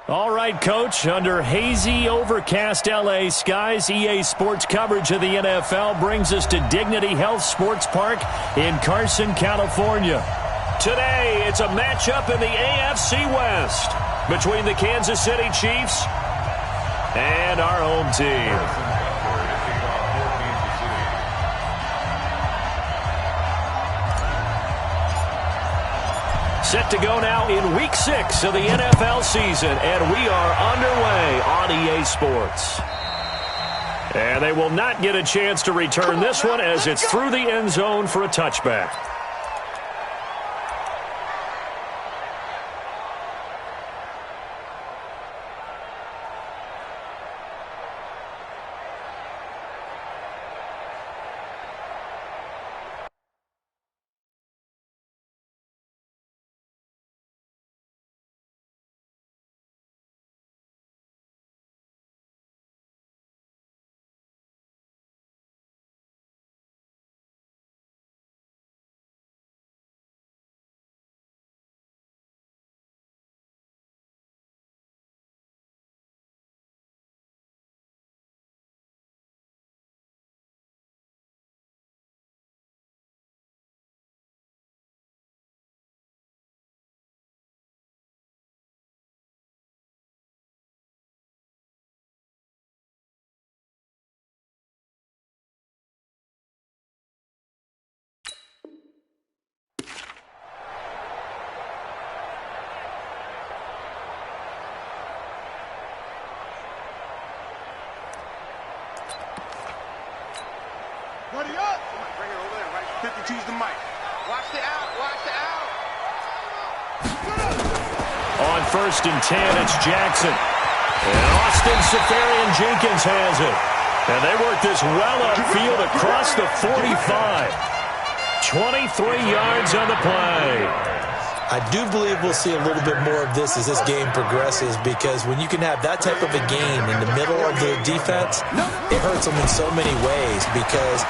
All right, Coach, under hazy, overcast L.A. skies, EA Sports coverage of the NFL brings us to Dignity Health Sports Park in Carson, California. Today, it's a matchup in the AFC West between the Kansas City Chiefs and our home team. Set to go now in Week 6 of the NFL season, and we are underway on EA Sports. And they will not get a chance to return this one as it's through the end zone for a touchback. Ready up! Bring it over there, right? 52's the mic. Watch the out, watch the out! On 1st and 10, it's Jackson. And Austin Seferian-Jenkins has it. And they work this well upfield across the 45. 23 yards on the play. I do believe we'll see a little bit more of this as this game progresses, because when you can have that type of a game in the middle of the defense, it hurts them in so many ways, because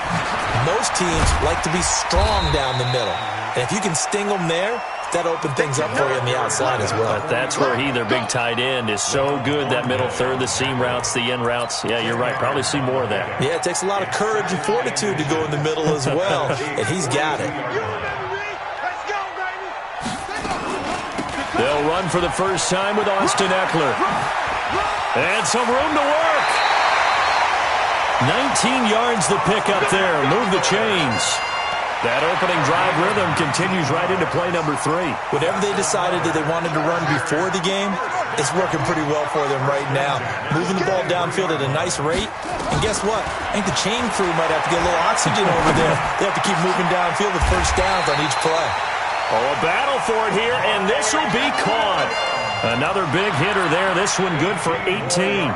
most teams like to be strong down the middle. And if you can sting them there, that opens things up for you on the outside as well. But that's where their big tight end, is so good, that middle third, the seam routes, the end routes. Yeah, you're right. Probably see more of that. Yeah, it takes a lot of courage and fortitude to go in the middle as well, and he's got it. They'll run for the first time with Austin Eckler. And some room to work. 19 yards the pick up there. Move the chains. That opening drive rhythm continues right into play number 3. Whatever they decided that they wanted to run before the game, it's working pretty well for them right now. Moving the ball downfield at a nice rate. And guess what? I think the chain crew might have to get a little oxygen over there. They have to keep moving downfield with first downs on each play. Oh, a battle for it here, and this will be caught. Another big hitter there. This one good for 18.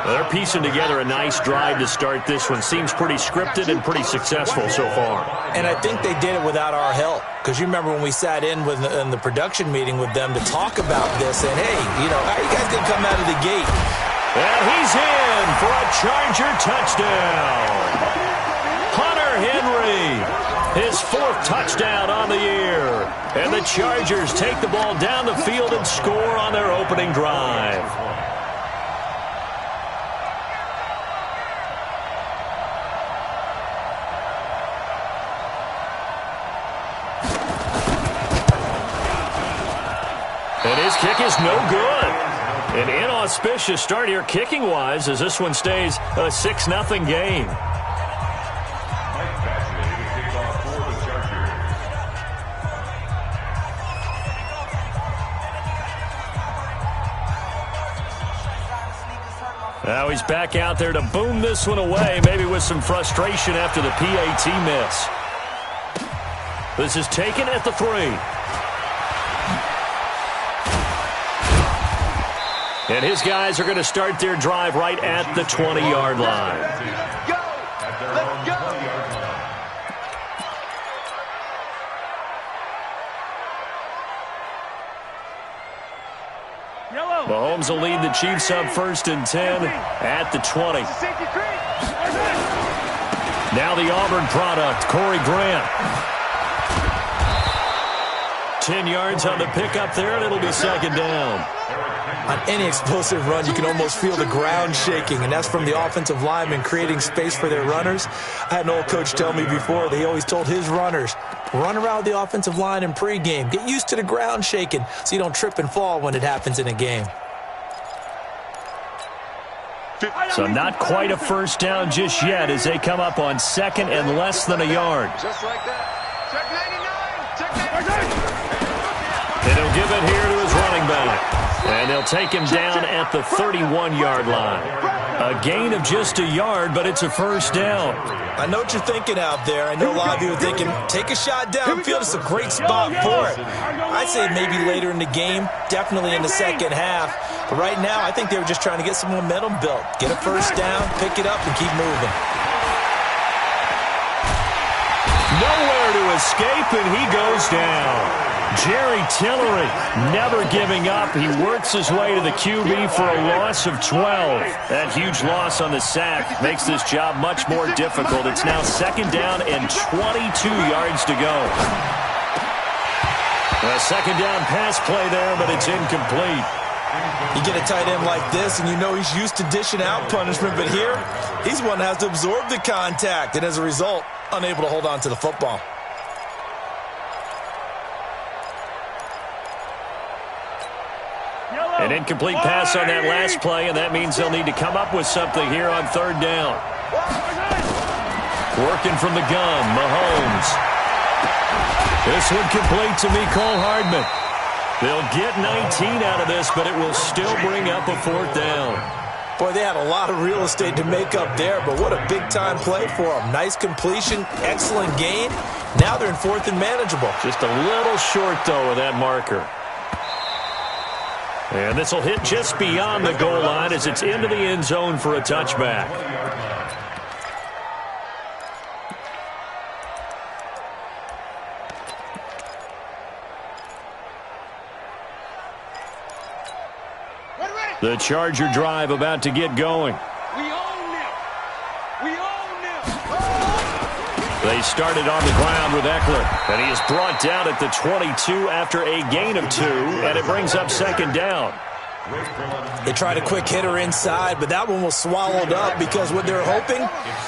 They're piecing together a nice drive to start this one. Seems pretty scripted and pretty successful so far. And I think they did it without our help. Because you remember when we sat in the production meeting with them to talk about this, and hey, how you guys going to come out of the gate? And he's in for a Charger touchdown. Hunter Henry. His 4th touchdown on the year. And the Chargers take the ball down the field and score on their opening drive. And his kick is no good. An inauspicious start here kicking-wise as this one stays a 6-0 game. Now he's back out there to boom this one away, maybe with some frustration after the PAT miss. This is taken at the 3. And his guys are going to start their drive right at the 20-yard line. Go! Let's go! Mahomes will lead the Chiefs up 1st and 10 at the 20. Now the Auburn product, Corey Grant. 10 yards on the pickup there, and it'll be second down. On any explosive run, you can almost feel the ground shaking, and that's from the offensive linemen creating space for their runners. I had an old coach tell me before, they always told his runners, run around the offensive line in pregame. Get used to the ground shaking so you don't trip and fall when it happens in a game. So not quite a first down just yet as they come up on second and less than a yard. Just like that. Check 99. Check 99. And he'll give it here to his running back. And they'll take him down at the 31-yard line. A gain of just a yard, but it's a first down. I know what you're thinking out there. I know a lot of you are thinking, take a shot downfield. It's a great spot for it. I'd say maybe later in the game, definitely in the second half. But right now, I think they were just trying to get some momentum built. Get a first down, pick it up, and keep moving. Nowhere to escape, and he goes down. Jerry Tillery never giving up. He works his way to the QB for a loss of 12. That huge loss on the sack makes this job much more difficult. It's now second down and 22 yards to go. A second down pass play there, but it's incomplete. You get a tight end like this, and you know he's used to dishing out punishment, but here, he's one that has to absorb the contact, and as a result, unable to hold on to the football. An incomplete pass on that last play, and that means they'll need to come up with something here on third down. Working from the gun, Mahomes. This one complete to Mecole Hardman. They'll get 19 out of this, but it will still bring up a fourth down. Boy, they had a lot of real estate to make up there, but what a big-time play for them. Nice completion, excellent gain. Now they're in fourth and manageable. Just a little short, though, of that marker. And this will hit just beyond the goal line as it's into the end zone for a touchback. The Charger drive about to get going. We own them. We own them. They started on the ground with Eckler, and he is brought down at the 22 after a gain of 2, and it brings up second down. They tried a quick hitter inside, but that one was swallowed up because what they're hoping,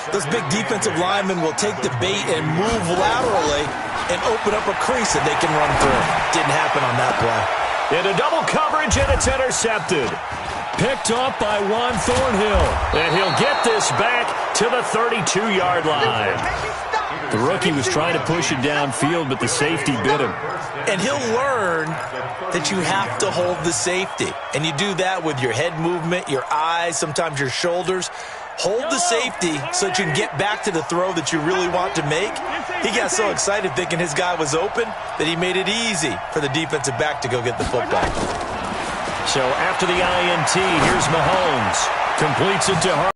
those big defensive linemen will take the bait and move laterally and open up a crease that they can run through. Didn't happen on that play. Into double coverage, and it's intercepted. Picked off by Juan Thornhill, and he'll get this back to the 32-yard line. The rookie was trying to push it downfield, but the safety bit him. And he'll learn that you have to hold the safety. And you do that with your head movement, your eyes, sometimes your shoulders. Hold the safety so that you can get back to the throw that you really want to make. He got so excited thinking his guy was open that he made it easy for the defensive back to go get the football. So after the INT, here's Mahomes. Completes it to Hart.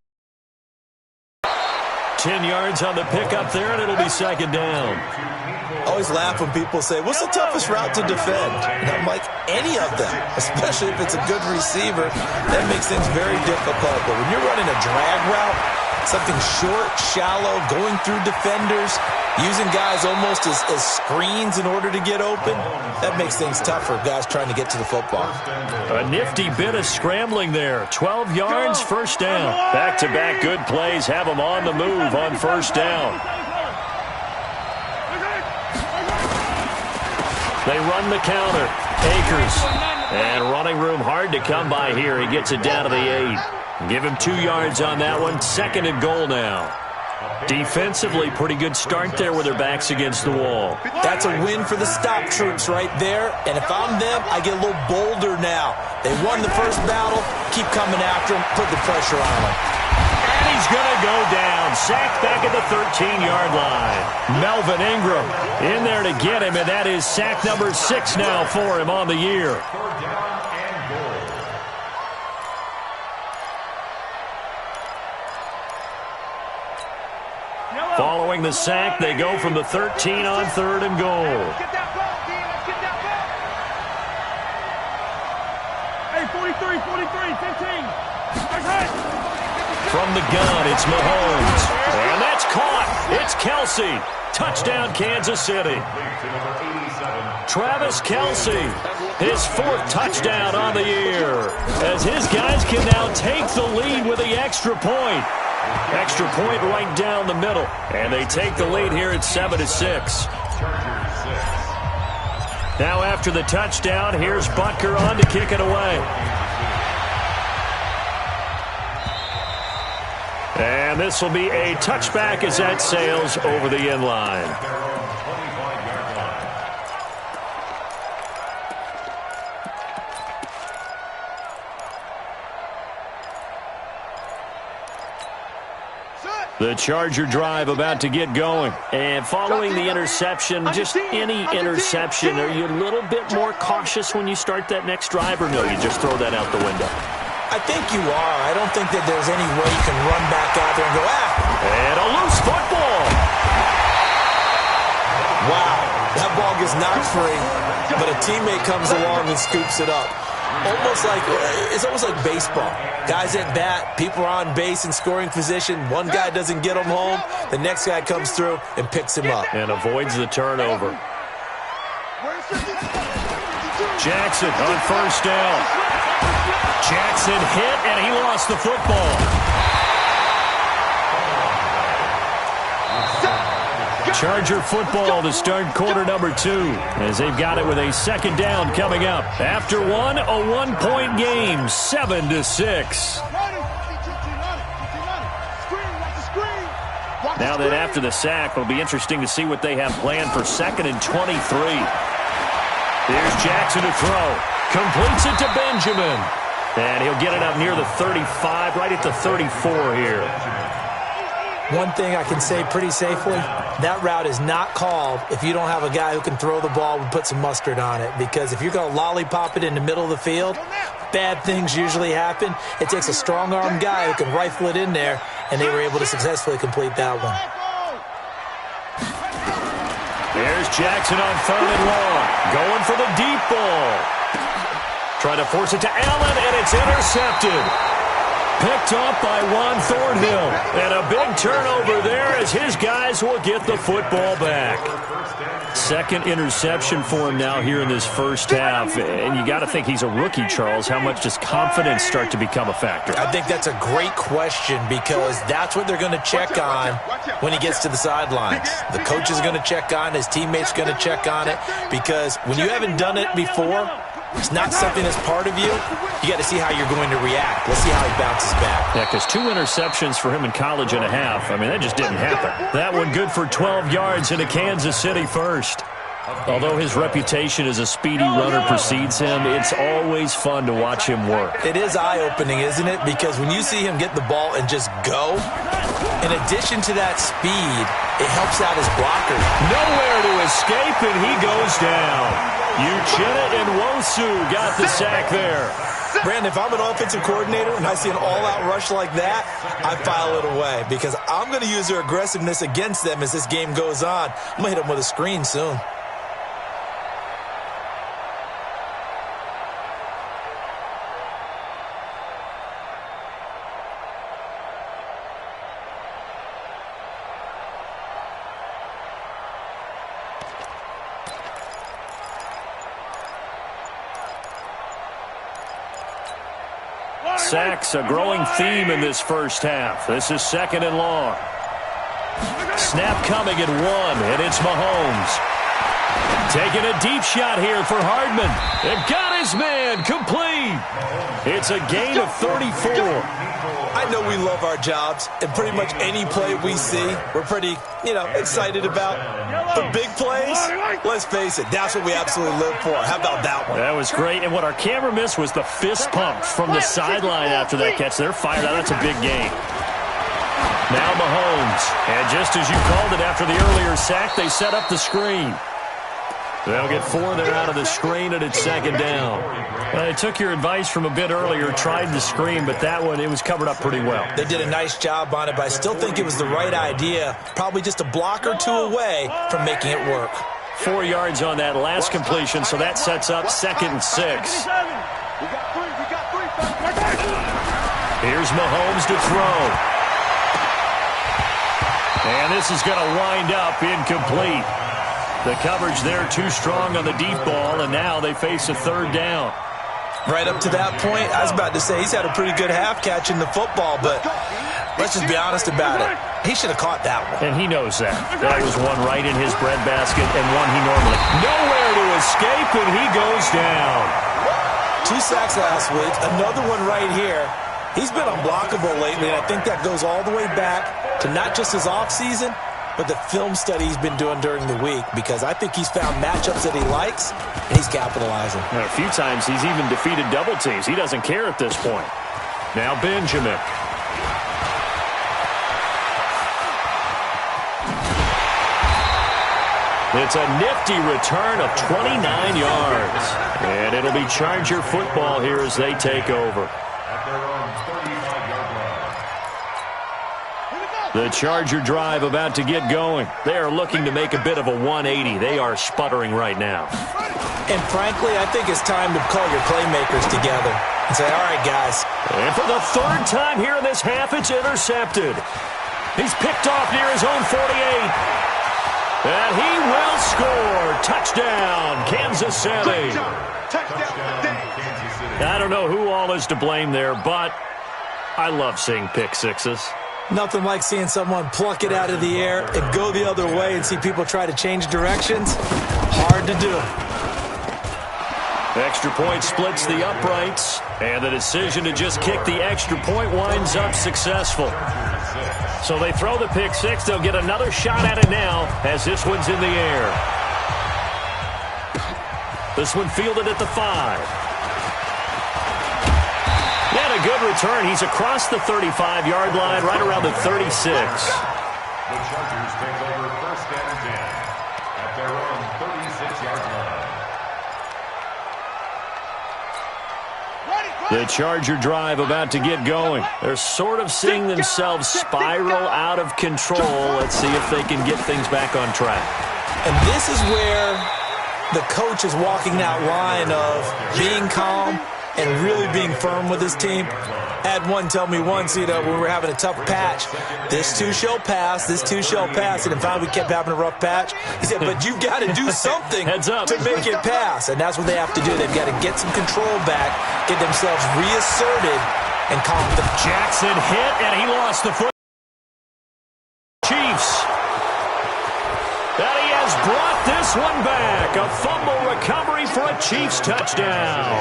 10 yards on the pickup there, and it'll be second down. I always laugh when people say, what's the toughest route to defend? And I'm like, any of them, especially if it's a good receiver. That makes things very difficult. But when you're running a drag route, something short, shallow, going through defenders, using guys almost as screens in order to get open, that makes things tough for guys trying to get to the football. A nifty bit of scrambling there. 12 yards, first down. Back-to-back good plays have them on the move on first down. They run the counter. Akers. And running room hard to come by here. He gets it down to the 8. Give him 2 yards on that one. Second and goal now. Defensively, pretty good start there with their backs against the wall. That's a win for the stop troops right there. And if I'm them, I get a little bolder now. They won the first battle. Keep coming after them. Put the pressure on them. And he's going to go down. Sacked back at the 13-yard line. Melvin Ingram in there to get him, and that is sack number 6 now for him on the year. Following the sack, they go from the 13 on third and goal. Let's get that ball, D. Let's get that ball. Hey, 43, 15. From the gun, it's Mahomes. And that's caught. It's Kelsey. Touchdown, Kansas City. Travis Kelce, his 4th touchdown on the year, as his guys can now take the lead with the extra point. Extra point right down the middle, and they take the lead here at 7-6. Now after the touchdown, here's Butker on to kick it away. And this will be a touchback as that sails over the end line. The Charger drive about to get going. And following the interception, just any interception, are you a little bit more cautious when you start that next drive, or no, you just throw that out the window? I think you are. I don't think that there's any way you can run back out there and go, And a loose football. Wow, that ball gets knocked free, but a teammate comes along and scoops it up. It's almost like baseball. Guys at bat, people are on base in scoring position. One guy doesn't get him home. The next guy comes through and picks him up. And avoids the turnover. Jackson on first down. Jackson hit, and he lost the football. Charger football to start quarter number 2, as they've got it with a 2nd down coming up. After one, a 1-point game, 7-6. Now that after the sack, it'll be interesting to see what they have planned for 2nd and 23. Here's Jackson to throw. Completes it to Benjamin. And he'll get it up near the 35, right at the 34 here. One thing I can say pretty safely, that route is not called if you don't have a guy who can throw the ball and put some mustard on it. Because if you're going to lollipop it in the middle of the field, bad things usually happen. It takes a strong-armed guy who can rifle it in there, and they were able to successfully complete that one. There's Jackson on 3rd and long, going for the deep ball. Trying to force it to Allen, and it's intercepted. Picked up by Juan Thornhill. And a big turnover there as his guys will get the football back. 2nd interception for him now here in this first half. And you got to think he's a rookie, Charles. How much does confidence start to become a factor? I think that's a great question, because that's what they're going to check on when he gets to the sidelines. The coach is going to check on, his teammates are going to check on it, because when you haven't done it before, it's not something that's part of you. You got to see how you're going to react. Let's see how he bounces back. Yeah, because 2 interceptions for him in college and a half. I mean, that just didn't happen. That one good for 12 yards into Kansas City first. Although his reputation as a speedy runner precedes him, it's always fun to watch him work. It is eye-opening, isn't it? Because when you see him get the ball and just go, in addition to that speed, it helps out his blockers. Nowhere to escape, and he goes down. Uchenna Nwosu got the sack there. Brandon, if I'm an offensive coordinator and I see an all-out rush like that, I file it away, because I'm going to use their aggressiveness against them as this game goes on. I'm going to hit them with a screen soon. Sacks, a growing theme in this first half. This is 2nd and long. Snap coming at 1, and it's Mahomes. Taking a deep shot here for Hardman. It got his man complete. It's a gain of 34. I know we love our jobs, and pretty much any play we see, we're pretty, excited about. The big plays, let's face it, that's what we absolutely live for. How about that one? That was great, and what our camera missed was the fist pump from the sideline after that catch. They're fired out. That's a big gain. Now Mahomes, and just as you called it after the earlier sack, they set up the screen. They'll get 4 there out of the screen, and it's 2nd down. I took your advice from a bit earlier, tried the screen, but that one, it was covered up pretty well. They did a nice job on it, but I still think it was the right idea. Probably just a block or 2 away from making it work. 4 yards on that last completion, so that sets up 2nd and 6. Here's Mahomes to throw. And this is going to wind up incomplete. The coverage there too strong on the deep ball, and now they face a third down. Right up to that point, I was about to say he's had a pretty good half catching the football, but let's just be honest about it. He should have caught that one. And he knows that. That was one right in his breadbasket and one he normally. Nowhere to escape, and he goes down. 2 sacks last week, another one right here. He's been unblockable lately, and I think that goes all the way back to not just his offseason, but the film study he's been doing during the week, because I think he's found matchups that he likes, and he's capitalizing. And a few times he's even defeated double teams. He doesn't care at this point. Now Benjamin. It's a nifty return of 29 yards. And it'll be Charger football here as they take over. The Charger drive about to get going. They are looking to make a bit of a 180. They are sputtering right now. And frankly, I think it's time to call your playmakers together and say, all right, guys. And for the third time here in this half, it's intercepted. He's picked off near his own 48. And he will score. Touchdown, Kansas City. I don't know who all is to blame there, but I love seeing pick sixes. Nothing like seeing someone pluck it out of the air and go the other way and see people try to change directions. Hard to do. Extra point splits the uprights, and the decision to just kick the extra point winds up successful. So they throw the pick six. They'll get another shot at it now as this one's in the air. This one fielded at the 5. And a good return. He's across the 35-yard line, right around the 36. The Chargers take over first and 10 at their own 36-yard line. The Charger drive about to get going. They're sort of seeing themselves spiral out of control. Let's see if they can get things back on track. And this is where the coach is walking that line of being calm and really being firm with his team. I had one tell me once, when we were having a tough patch, this too shall pass, this too shall pass. And finally we kept having a rough patch. He said, but you've got to do something to make it pass. And that's what they have to do. They've got to get some control back, get themselves reasserted, and confident. Jackson hit, and he lost the foot. Chiefs. And he has brought this one back. A fumble recovery for a Chiefs touchdown.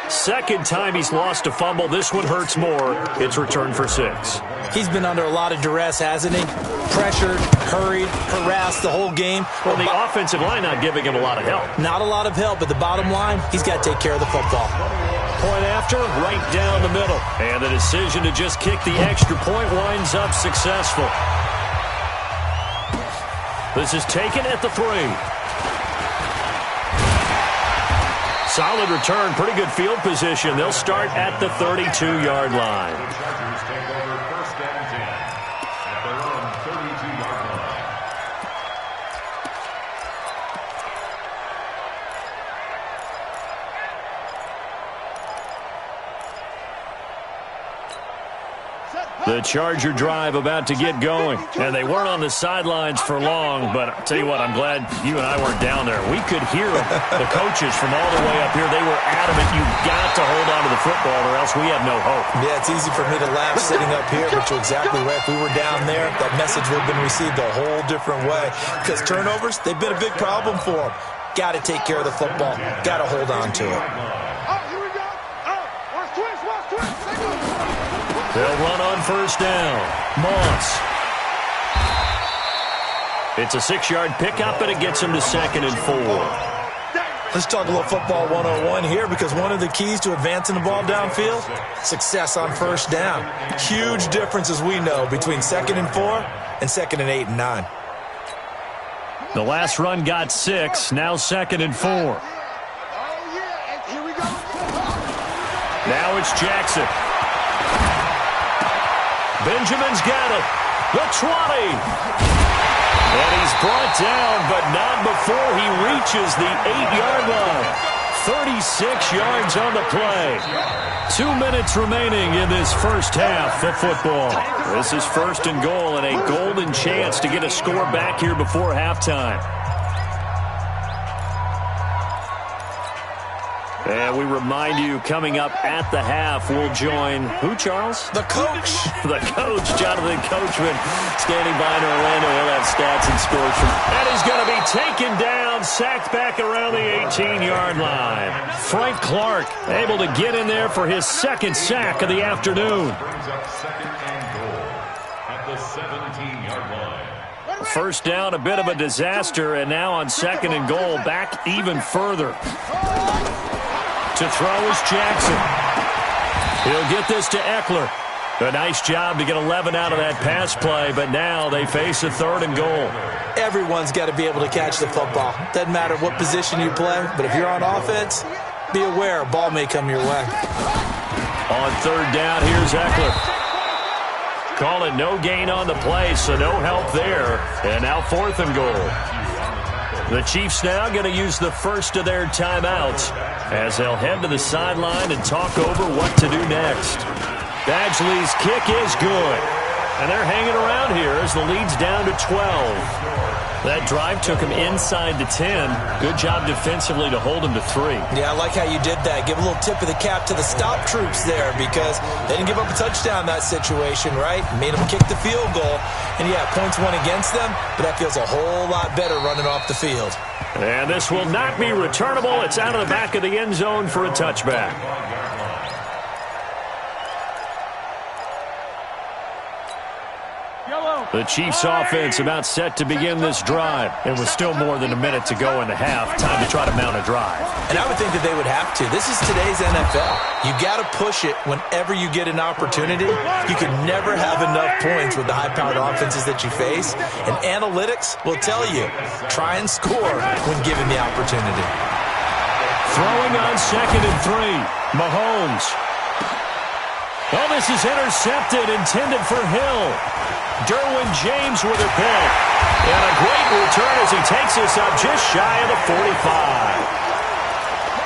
Second time he's lost a fumble. This one hurts more. It's returned for 6. He's been under a lot of duress, hasn't he? Pressured, hurried, harassed the whole game. Well, the offensive line not giving him a lot of help. Not a lot of help, but the bottom line, he's got to take care of the football. Point after, right down the middle. And the decision to just kick the extra point winds up successful. This is taken at the 3. Solid return, pretty good field position. They'll start at the 32-yard line. The Chargers take over first and 10 at their own 32-yard line. The Charger drive about to get going. And they weren't on the sidelines for long, but I'll tell you what, I'm glad you and I weren't down there. We could hear them, the coaches from all the way up here. They were adamant, you've got to hold on to the football or else we have no hope. Yeah, it's easy for me to laugh sitting up here, but you're exactly right. If we were down there, that message would have been received a whole different way. Because turnovers, they've been a big problem for them. Got to take care of the football. Got to hold on to it. They'll run on first down. Moss. It's a 6-yard pickup, and it gets him to 2nd and 4. Let's talk a little football 101 here, because one of the keys to advancing the ball downfield, success on first down. Huge difference, as we know, between 2nd and 4 and 2nd and 8 and 9. The last run got 6, now 2nd and 4. Now it's Jackson. Benjamin's got it. The 20. And he's brought down, but not before he reaches the 8-yard line. 36 yards on the play. 2 minutes remaining in this first half of football. This is 1st and goal and a golden chance to get a score back here before halftime. And we remind you, coming up at the half, we'll join who, Charles? The coach. The coach, Jonathan Coachman, standing by in Orlando. He'll have stats and scores from. And he's going to be taken down, sacked back around the 18-yard line. Frank Clark able to get in there for his 2nd sack of the afternoon. Brings up 2nd and goal at the 17-yard line. First down, a bit of a disaster, and now on 2nd and goal, back even further. To throw is Jackson. He'll get this to Eckler. A nice job to get 11 out of that pass play, but now they face a 3rd and goal. Everyone's got to be able to catch the football. Doesn't matter what position you play, but if you're on offense, be aware a ball may come your way. On 3rd down, here's Eckler. Call it no gain on the play, so no help there. And now 4th and goal. The Chiefs now going to use the first of their timeouts as they'll head to the sideline and talk over what to do next. Badgley's kick is good. And they're hanging around here as the lead's down to 12. That drive took him inside the 10. Good job defensively to hold him to 3. Yeah, I like how you did that. Give a little tip of the cap to the stop troops there because they didn't give up a touchdown in that situation, right? Made them kick the field goal. And, yeah, points went against them, but that feels a whole lot better running off the field. And this will not be returnable. It's out of the back of the end zone for a touchback. The Chiefs offense about set to begin this drive. It was still more than a minute to go in the half. Time to try to mount a drive. And I would think that they would have to. This is today's NFL. You got to push it whenever you get an opportunity. You can never have enough points with the high-powered offenses that you face. And analytics will tell you, try and score when given the opportunity. Throwing on 2nd and 3. Mahomes. Oh, this is intercepted, intended for Hill. Derwin James with a pick. And a great return as he takes us up just shy of the 45.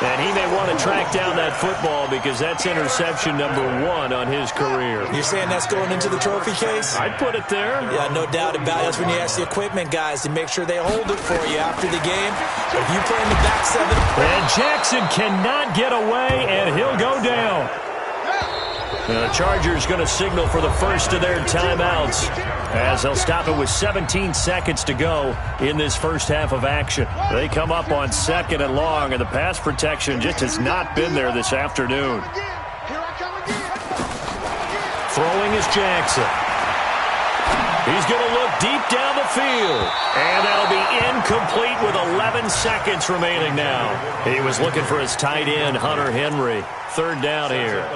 And he may want to track down that football because that's interception number 1 on his career. You're saying that's going into the trophy case? I'd put it there. Yeah, no doubt about it. That's when you ask the equipment guys to make sure they hold it for you after the game. But if you play in the back 7... And Jackson cannot get away, and he'll go down. The Chargers going to signal for the first of their timeouts as they'll stop it with 17 seconds to go in this first half of action. They come up on 2nd and long, and the pass protection just has not been there this afternoon. Throwing is Jackson. He's going to look deep down the field. And that'll be incomplete with 11 seconds remaining now. He was looking for his tight end, Hunter Henry. 3rd down here.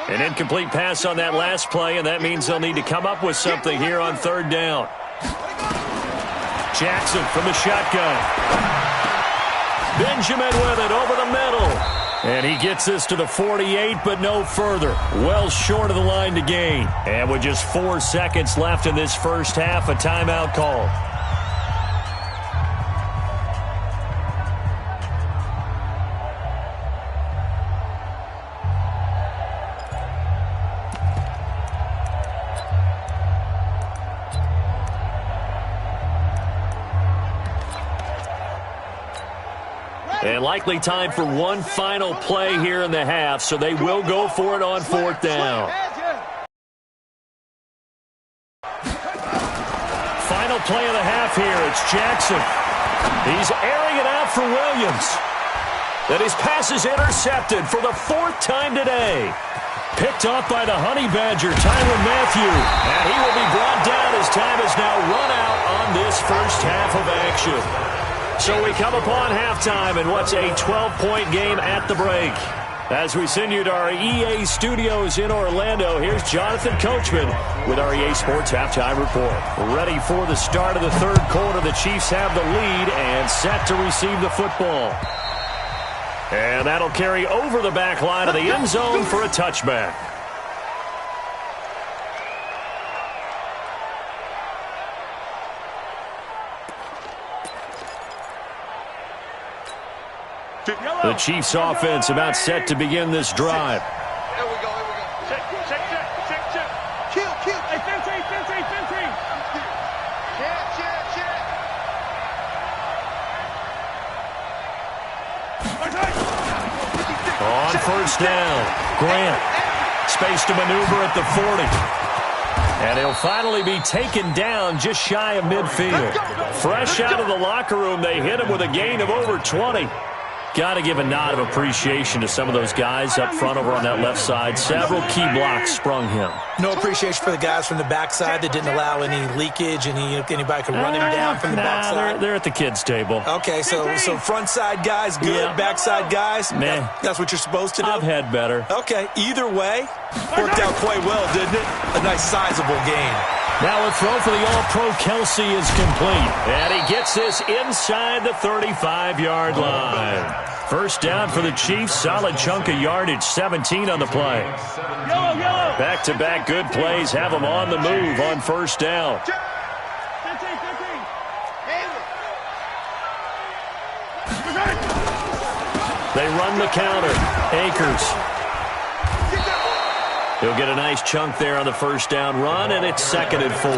An incomplete pass on that last play, and that means they'll need to come up with something here on 3rd down. Jackson from the shotgun. Benjamin with it over the middle. And he gets this to the 48, but no further. Well short of the line to gain. And with just 4 seconds left in this first half, a timeout call. And likely time for one final play here in the half, so they will go for it on 4th down. Final play of the half here. It's Jackson. He's airing it out for Williams. And his pass is intercepted for the 4th time today. Picked off by the Honey Badger, Tyrann Mathieu. And he will be brought down as time has now run out on this first half of action. So we come upon halftime in what's a 12-point game at the break. As we send you to our EA studios in Orlando, here's Jonathan Coachman with our EA Sports Halftime Report. Ready for the start of the 3rd quarter. The Chiefs have the lead and set to receive the football. And that'll carry over the back line of the end zone for a touchback. The Chiefs offense about set to begin this drive. There we go. Check. Kill. Hey, Fenty. Check. On first down, Grant. Space to maneuver at the 40. And he'll finally be taken down just shy of midfield. Fresh out of the locker room, they hit him with a gain of over 20. Got to give a nod of appreciation to some of those guys up front over on that left side. Several key blocks sprung him. No appreciation for the guys from the backside that didn't allow any leakage, anybody could run him down from the backside. They're at the kids' table. Okay, so front side guys good, Yeah. backside guys, Man. that's what you're supposed to do? I've had better. Okay, either way, worked out quite well, didn't it? A nice sizable gain. Now a throw for the All-Pro Kelsey is complete. And he gets this inside the 35-yard line. First down for the Chiefs. Solid chunk of yardage. 17 on the play. Back-to-back good plays have them on the move on first down. They run the counter. Akers. He'll get a nice chunk there on the first down run, and it's 2nd and 4.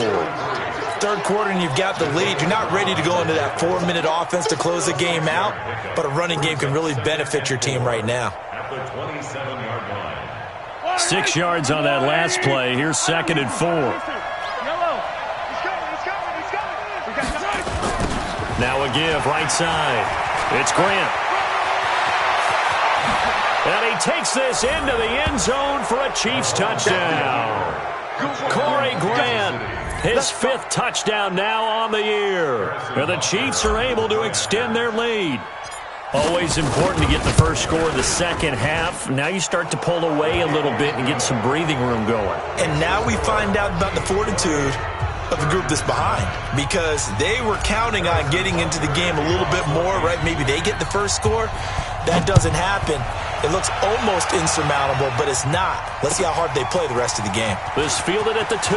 Third quarter and you've got the lead. You're not ready to go into that 4-minute offense to close the game out, but a running game can really benefit your team right now. At the 27-yard line. 6 yards on that last play. Here's 2nd and 4. Now a give right side. It's Grant. And he takes this into the end zone for a Chiefs touchdown. Corey Grant, his 5th touchdown now on the year. And the Chiefs are able to extend their lead. Always important to get the first score of the second half. Now you start to pull away a little bit and get some breathing room going. And now we find out about the fortitude of the group that's behind, because they were counting on getting into the game a little bit more, right? Maybe they get the first score. That doesn't happen. It looks almost insurmountable, but it's not. Let's see how hard they play the rest of the game. This fielded at the 2.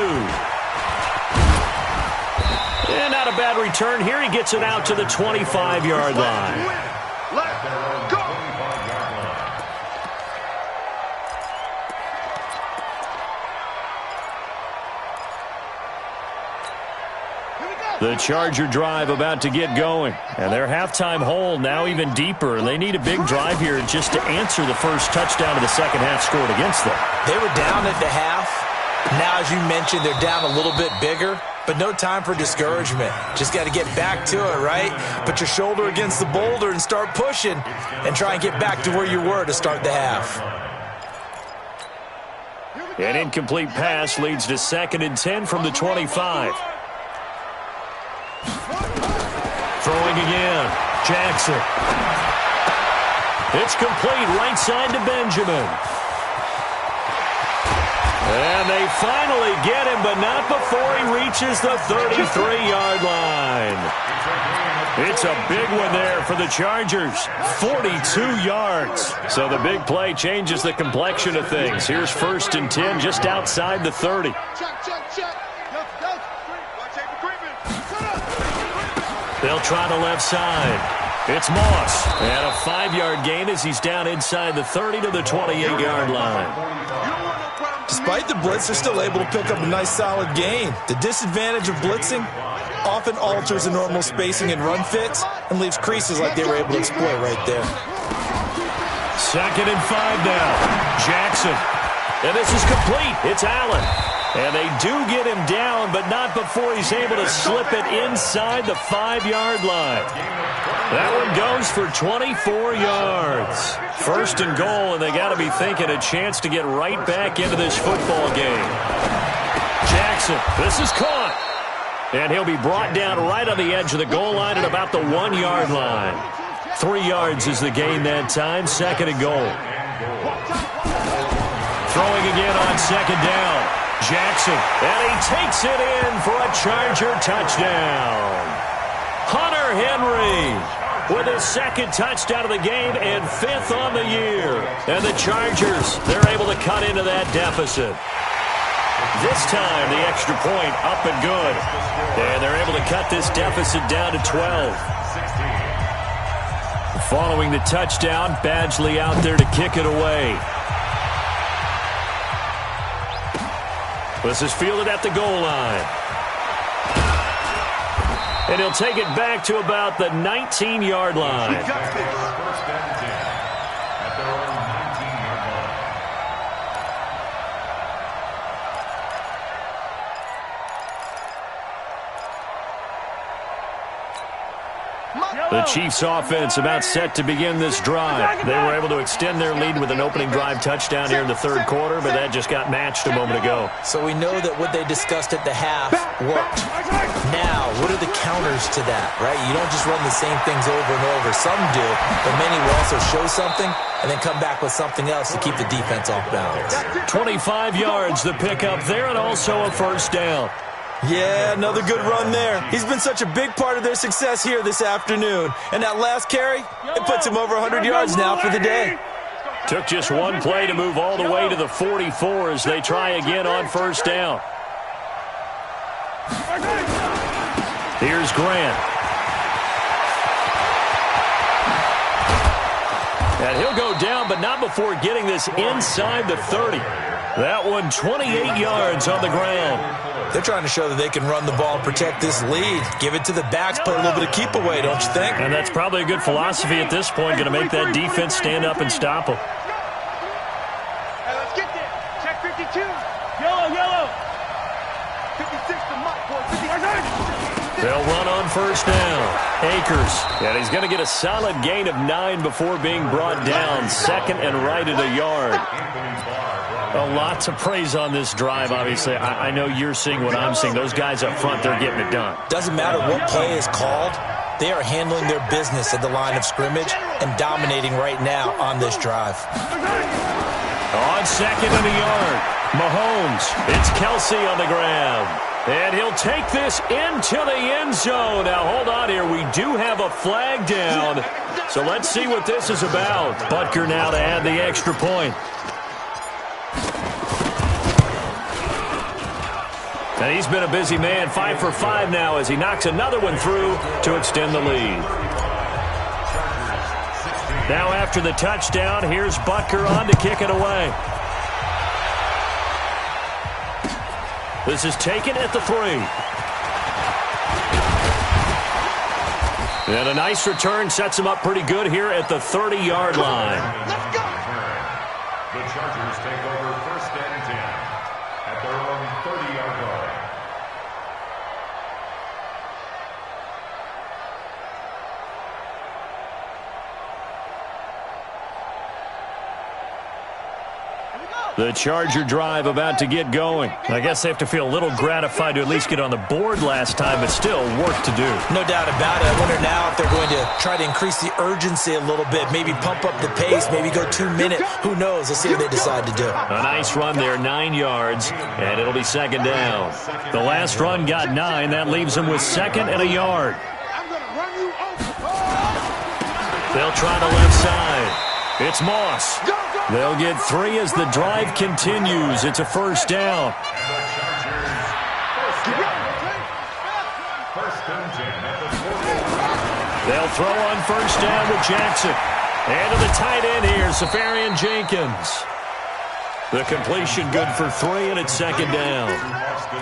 And not a bad return here. He gets it out to the 25-yard line. Let's go. The Charger drive about to get going. And their halftime hole now even deeper. And they need a big drive here just to answer the first touchdown of the second half scored against them. They were down at the half. Now, as you mentioned, they're down a little bit bigger, but no time for discouragement. Just got to get back to it, right? Put your shoulder against the boulder and start pushing and try and get back to where you were to start the half. An incomplete pass leads to 2nd and 10 from the 25. Throwing again. Jackson. It's complete right side to Benjamin. And they finally get him, but not before he reaches the 33-yard line. It's a big one there for the Chargers. 42 yards. So the big play changes the complexion of things. Here's 1st and 10 just outside the 30. They'll try the left side. It's Moss. And a 5-yard gain as he's down inside the 30 to the 28-yard line. Despite the blitz, they're still able to pick up a nice solid gain. The disadvantage of blitzing often alters the normal spacing and run fits and leaves creases like they were able to exploit right there. 2nd and 5 now. Jackson. And this is complete. It's Allen. And they do get him down, but not before he's able to slip it inside the 5-yard line. That one goes for 24 yards. 1st and goal, and they got to be thinking a chance to get right back into this football game. Jackson, this is caught. And he'll be brought down right on the edge of the goal line at about the 1-yard line. 3 yards is the gain that time. 2nd and goal. Throwing again on 2nd down. Jackson, and he takes it in for a Charger touchdown. Hunter Henry with his 2nd touchdown of the game and 5th on the year. And the Chargers, they're able to cut into that deficit. This time, the extra point up and good. And they're able to cut this deficit down to 12. Following the touchdown, Badgley out there to kick it away. This is fielded at the goal line. And he'll take it back to about the 19-yard line. First and 10 at their own 19-yard line. The Chiefs offense about set to begin this drive. They were able to extend their lead with an opening drive touchdown here in the third quarter, but that just got matched a moment ago. So we know that what they discussed at the half worked. Now, what are the counters to that, right? You don't just run the same things over and over. Some do, but many will also show something and then come back with something else to keep the defense off balance. 25 yards the pickup there, and also a first down. Yeah, another good run there. He's been such a big part of their success here this afternoon. And that last carry, it puts him over 100 yards now for the day. Took just one play to move all the way to the 44 as they try again on first down. Here's Grant. And he'll go down, but not before getting this inside the 30. That one 28 yards on the ground. They're trying to show that they can run the ball and protect this lead. Give it to the backs, play a little bit of keep away, don't you think? And that's probably a good philosophy at this point, going to make that defense stand up and stop them. Hey, let's get there. Check 52. Yellow. 56 to Mike. 50. They'll run on first down. Akers. And he's going to get a solid gain of 9 before being brought down. Second and right at a yard. Lots of praise on this drive, obviously. I know you're seeing what I'm seeing. Those guys up front, they're getting it done. Doesn't matter what play is called. They are handling their business at the line of scrimmage and dominating right now on this drive. On second and a yard, Mahomes. It's Kelsey on the ground. And he'll take this into the end zone. Now, hold on here. We do have a flag down. So let's see what this is about. Butker now to add the extra point. And he's been a busy man, 5 for 5 now as he knocks another one through to extend the lead. Now after the touchdown, here's Butker on to kick it away. This is taken at the 3. And a nice return sets him up pretty good here at the 30-yard line. The Chargers take over first and 10 at their own 30-yard line. The Charger drive about to get going. I guess they have to feel a little gratified to at least get on the board last time, but still work to do. No doubt about it. I wonder now if they're going to try to increase the urgency a little bit, maybe pump up the pace, maybe go 2-minute. Who knows? Let's see what they decide to do. A nice run there, 9 yards, and it'll be second down. The last run got 9. That leaves them with second and a yard. They'll try the left side. It's Moss. They'll get 3 as the drive continues. It's a first down. They'll throw on first down with Jackson. And to the tight end here, Safarian Jenkins. The completion good for 3, and it's second down.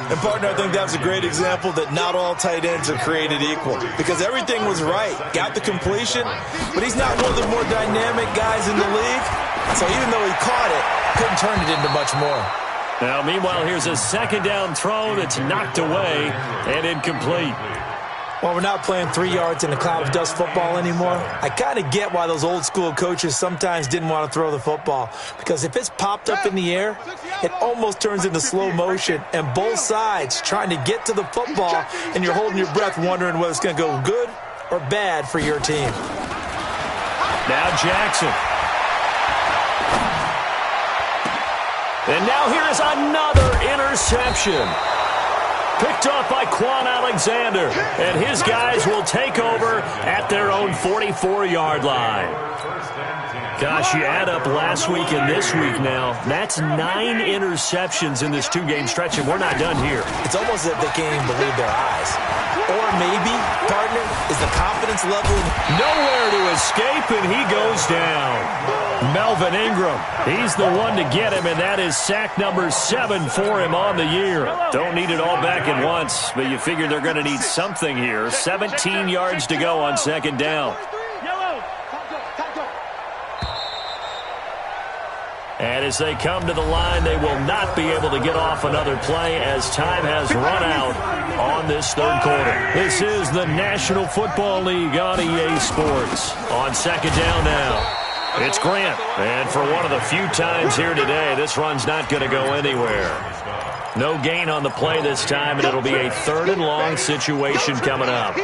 And, partner, I think that was a great example that not all tight ends are created equal. Because everything was right. Got the completion, but he's not one of the more dynamic guys in the league. So even though he caught it, couldn't turn it into much more. Now, meanwhile, here's a second down throw that's knocked away and incomplete. Well, we're not playing 3 yards in a cloud of dust football anymore. I kind of get why those old school coaches sometimes didn't want to throw the football. Because if it's popped up in the air, it almost turns into slow motion. And both sides trying to get to the football, and you're holding your breath wondering whether it's going to go good or bad for your team. Now Jackson. And now here is another interception. Picked off by Quan Alexander. And his guys will take over at their own 44-yard line. Gosh, you add up last week and this week now, that's 9 interceptions in this 2-game stretch, and we're not done here. It's almost as if they can't even believe their eyes. Or maybe, partner, is the confidence level nowhere to escape, and he goes down. Melvin Ingram, he's the one to get him, and that is sack number 7 for him on the year. Don't need it all back at once, but you figure they're going to need something here. 17 yards to go on 2nd down. And as they come to the line, they will not be able to get off another play as time has run out on this 3rd quarter. This is the National Football League on EA Sports. On 2nd down now, it's Grant. And for one of the few times here today, this run's not going to go anywhere. No gain on the play this time, and it'll be a 3rd and long situation coming up.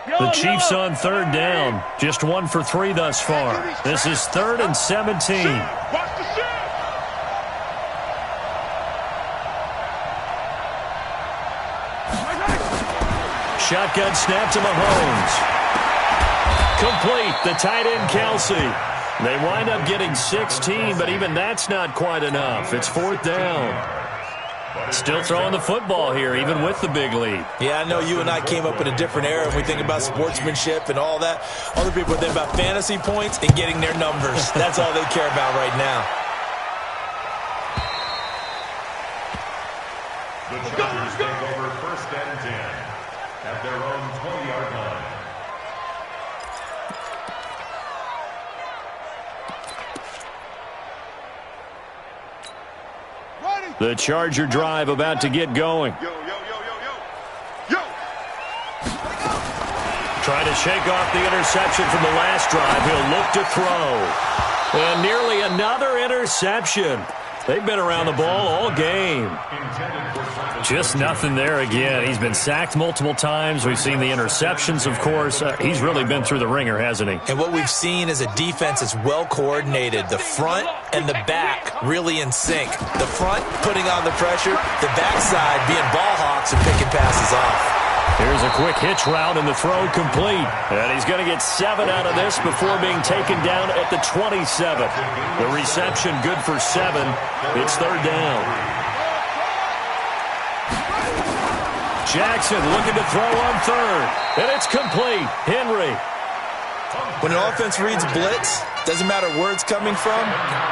The Chiefs on 3rd down. Just 1 for 3 thus far. This is 3rd and 17. Shotgun snap to Mahomes. Complete. The tight end, Kelsey. They wind up getting 16, but even that's not quite enough. It's 4th down. Still throwing the football here, even with the big lead. Yeah, I know you and I came up in a different era when we think about sportsmanship and all that. Other people think about fantasy points and getting their numbers. That's all they care about right now. The Chargers take over 1st and 10 at their own 20-yard line. The Charger drive about to get going. Trying to shake off the interception from the last drive. He'll look to throw. And nearly another interception. They've been around the ball all game. Just nothing there again. He's been sacked multiple times. We've seen the interceptions, of course. He's really been through the ringer, hasn't he? And what we've seen is a defense that's well coordinated. The front and the back really in sync. The front putting on the pressure. The backside being ball hawks and picking passes off. Here's a quick hitch route and the throw complete. And he's going to get 7 out of this before being taken down at the 27. The reception good for 7. It's 3rd down. Jackson looking to throw on 3rd. And it's complete. Henry. When an offense reads blitz, doesn't matter where it's coming from,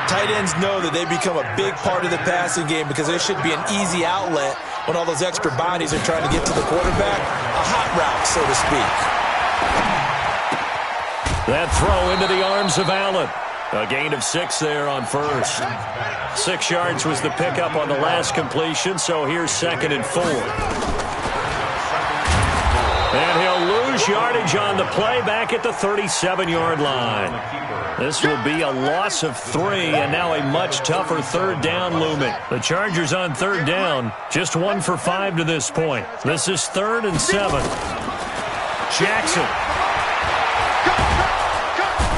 tight ends know that they become a big part of the passing game because there should be an easy outlet when all those extra bodies are trying to get to the quarterback. A hot route, so to speak. That throw into the arms of Allen. A gain of 6 there on 1st. 6 yards was the pickup on the last completion, so here's 2nd and 4. And he'll lose yardage on the play back at the 37-yard line. This will be a loss of 3, and now a much tougher 3rd down looming. The Chargers on 3rd down, just 1 for 5 to this point. This is 3rd and 7. Jackson.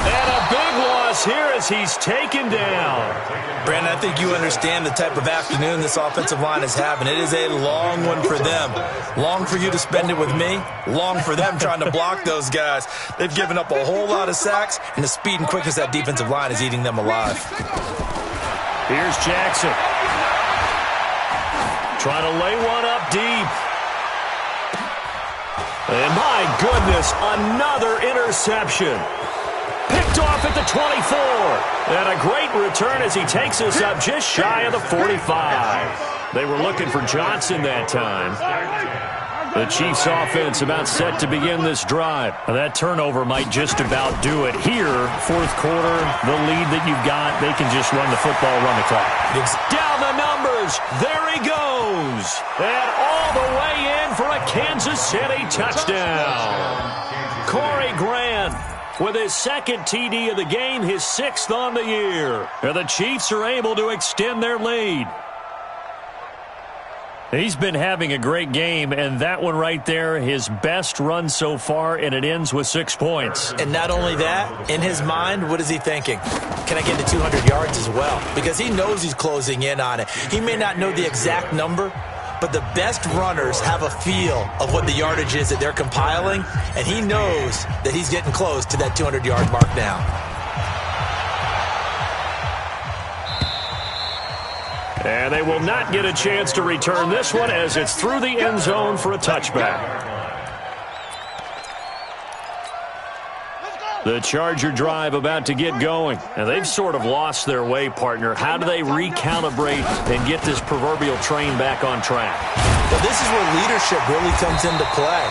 And a big loss here as he's taken down. Brandon, I think you understand the type of afternoon this offensive line is having. It is a long one for them. Long for you to spend it with me. Long for them trying to block those guys. They've given up a whole lot of sacks, and the speed and quickness of that defensive line is eating them alive. Here's Jackson. Trying to lay one up deep. And my goodness, another interception. Picked off at the 24. And a great return as he takes us up just shy of the 45. They were looking for Johnson that time. The Chiefs offense about set to begin this drive. That turnover might just about do it. Here, 4th quarter, the lead that you've got, they can just run the football, run the clock. Down the numbers. There he goes. And all the way in for a Kansas City touchdown. Corey Grant with his 2nd TD of the game, his 6th on the year. And the Chiefs are able to extend their lead. He's been having a great game, and that one right there, his best run so far, and it ends with 6 points. And not only that, in his mind, what is he thinking? Can I get to 200 yards as well? Because he knows he's closing in on it. He may not know the exact number, but the best runners have a feel of what the yardage is that they're compiling, and he knows that he's getting close to that 200-yard mark now. And they will not get a chance to return this one as it's through the end zone for a touchback. The Charger drive about to get going. And they've sort of lost their way, partner. How do they recalibrate and get this proverbial train back on track? Well, this is where leadership really comes into play.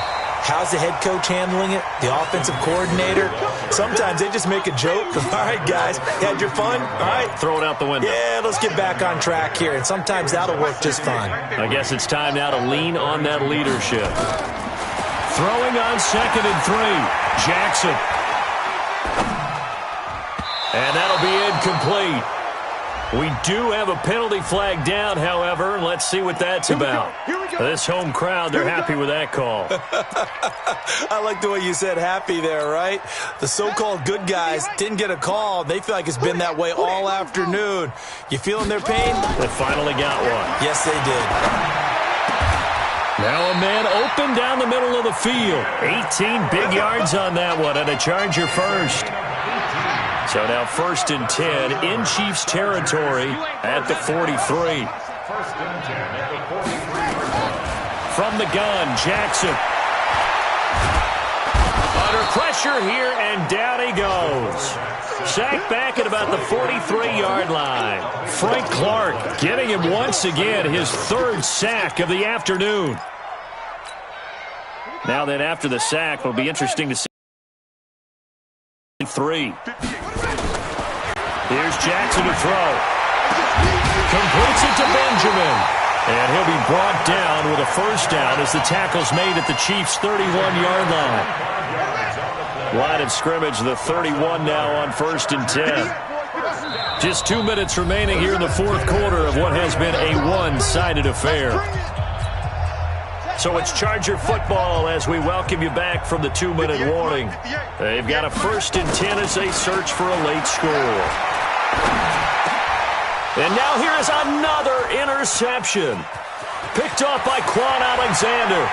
How's the head coach handling it? The offensive coordinator? Sometimes they just make a joke. All right, guys, you had your fun? All right. Throw it out the window. Yeah, let's get back on track here. And sometimes that'll work just fine. I guess it's time now to lean on that leadership. Throwing on 2nd and 3. Jackson. And that'll be incomplete. We do have a penalty flag down, however. Let's see what that's about. This home crowd, they're happy with that call. I like the way you said happy there, right? The so-called good guys didn't get a call. They feel like it's been that way all afternoon. You feeling their pain? They finally got one. Yes, they did. Now a man open down the middle of the field. 18 big yards on that one, and a Charger first. So now 1st and 10 in Chiefs territory at the 43. 1st and 10 at the 43. From the gun, Jackson. Under pressure here, and down he goes. Sacked back at about the 43-yard line. Frank Clark getting him once again his 3rd sack of the afternoon. Now then, after the sack, it'll be interesting to see 3. Here's Jackson to throw. Completes it to Benjamin. And he'll be brought down with a 1st down as the tackle's made at the Chiefs' 31-yard line. Line of scrimmage, the 31 now on 1st and 10. Just 2 minutes remaining here in the 4th quarter of what has been a one-sided affair. So it's Charger football as we welcome you back from the 2-minute warning. They've got a 1st and 10 as they search for a late score. And now here is another interception. Picked off by Quan Alexander.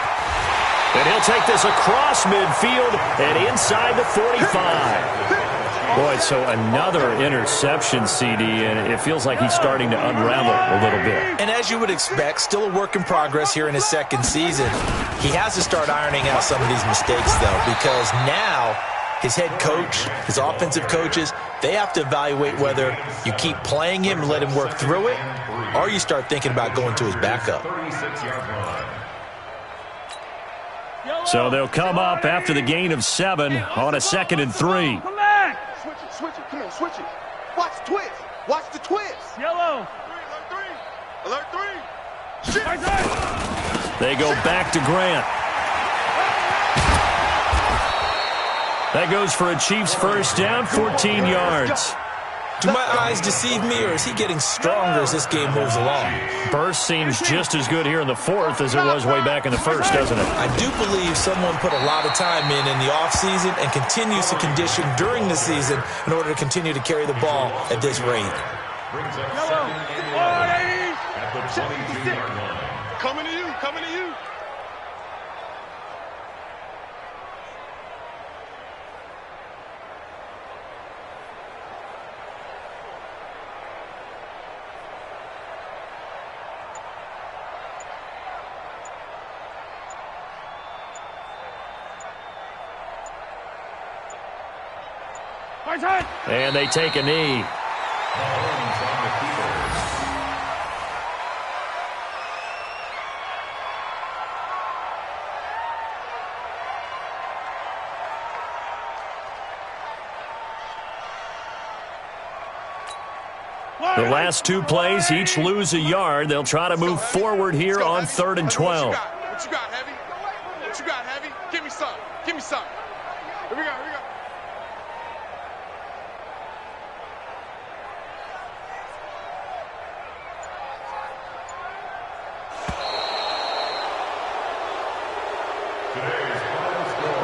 And he'll take this across midfield and inside the 45. Boy, so another interception, CD, and it feels like he's starting to unravel a little bit. And as you would expect, still a work in progress here in his 2nd season. He has to start ironing out some of these mistakes, though, because now his head coach, his offensive coaches, they have to evaluate whether you keep playing him and let him work through it, or you start thinking about going to his backup. So they'll come up after the gain of 7 on a 2nd and 3. Come back! Switch it. Come on, switch it. Watch the twist. Watch the twist. Yellow. Alert 3. Shit. They go back to Grant. That goes for a Chiefs 1st down, 14 yards. Do my eyes deceive me, or is he getting stronger as this game moves along? Burst seems just as good here in the 4th as it was way back in the 1st, doesn't it? I do believe someone put a lot of time in the offseason and continues to condition during the season in order to continue to carry the ball at this rate. Brings up 2nd and 11 at the 22-yard line. Coming to you. And they take a knee. The last 2 plays, each lose a yard. They'll try to move forward here on 3rd and 12. What you got, Heavy? What you got, Heavy? Give me some. Here we go.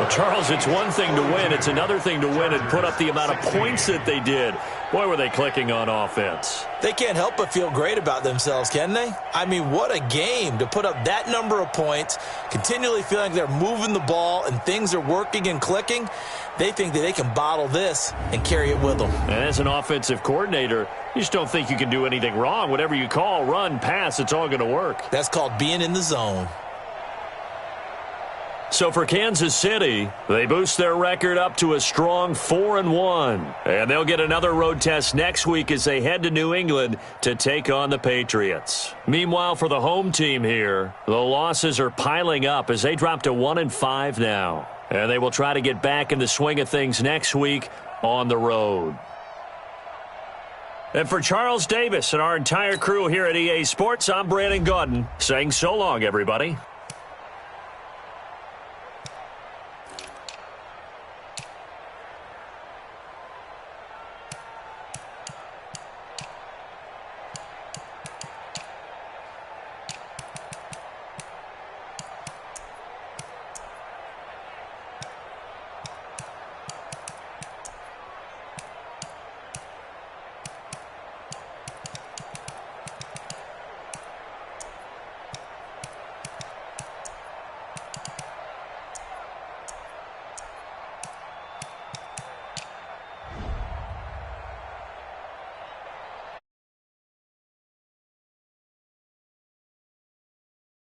Well, Charles, it's one thing to win. It's another thing to win and put up the amount of points that they did. Boy, were they clicking on offense. They can't help but feel great about themselves, can they? I mean, what a game to put up that number of points, continually feeling like they're moving the ball and things are working and clicking. They think that they can bottle this and carry it with them. And as an offensive coordinator, you just don't think you can do anything wrong. Whatever you call, run, pass, it's all going to work. That's called being in the zone. So for Kansas City, they boost their record up to a strong 4-1. And they'll get another road test next week as they head to New England to take on the Patriots. Meanwhile, for the home team here, the losses are piling up as they drop to 1-5 now. And they will try to get back in the swing of things next week on the road. And for Charles Davis and our entire crew here at EA Sports, I'm Brandon Gaudin saying so long, everybody.